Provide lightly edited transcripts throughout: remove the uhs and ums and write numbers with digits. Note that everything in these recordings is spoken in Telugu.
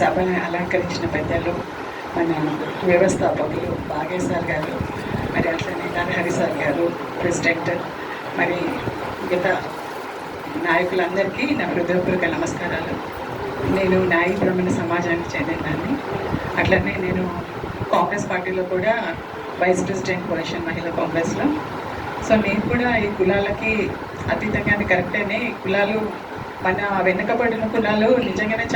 సభను అలంకరించిన పెద్దలు, మన వ్యవస్థాపకులు భాగేశ్వర్ గారు, మరి అట్లనే నరహరి సార్ గారు ప్రెసిడెంట్, మరి మిగతా నాయకులందరికీ నా హృదయపూర్వక నమస్కారాలు. నేను నాయి బ్రాహ్మణ సమాజానికి చెందినదాన్ని. అట్లనే నేను కాంగ్రెస్ పార్టీలో కూడా వైస్ ప్రెసిడెంట్ పొజిషన్ మహిళా కాంగ్రెస్లో. సో నేను కూడా ఈ కులాలకి అతీతంగానే కరెక్టేనే. కులాలు మన వెనుకబడిన కులాలు నిజంగానే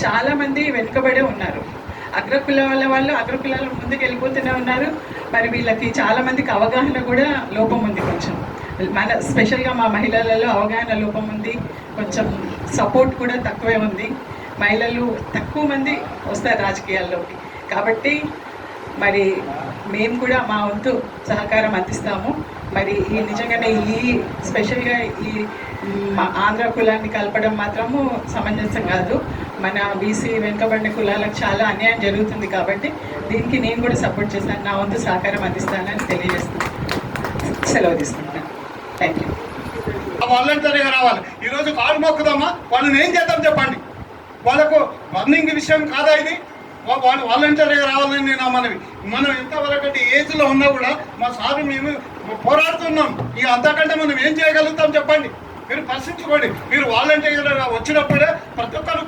చాలామంది వెనుకబడే ఉన్నారు. అగ్రకులాల వాళ్ళు అగ్రకులాల ముందుకు వెళ్ళిపోతూనే ఉన్నారు. మరి వీళ్ళకి చాలామందికి అవగాహన కూడా లోపం ఉంది. కొంచెం మన స్పెషల్గా మా మహిళలలో అవగాహన లోపం ఉంది. కొంచెం సపోర్ట్ కూడా తక్కువే ఉంది. మహిళలు తక్కువ మంది వస్తారు రాజకీయాల్లోకి. కాబట్టి మరి మేము కూడా మా వంతు సహకారం అందిస్తాము. మరి ఈ నిజంగానే ఈ స్పెషల్గా ఈ ఆంధ్ర కులాన్ని కలపడం మాత్రము సమంజసం కాదు. మన బీసీ వెనుకబడిన కులాలకు చాలా అన్యాయం జరుగుతుంది. కాబట్టి దీనికి నేను కూడా సపోర్ట్ చేస్తాను, నా వంతు సహకారం అందిస్తానని తెలియజేస్తున్నాను. సెలవు తీసుకుంటాను. Thank you. వాలంటరీగా రావాలి. ఈరోజు కాలు మొక్కుదామా, వాళ్ళని ఏం చేద్దాం చెప్పండి. వాళ్ళకు రన్నింగ్ విషయం కాదా ఇది? వాళ్ళు వాలంటరీగా రావాలని నేను మనవి. మనం ఎంతవరకు ఏజ్లో ఉన్నా కూడా మా సారు మేము పోరాడుతున్నాం. ఇక అంతకంటే మనం ఏం చేయగలుగుతాం చెప్పండి. మీరు పరిశీలించుకోండి. మీరు వాలంటీర్గా వచ్చినప్పుడే ప్రతి ఒక్కరు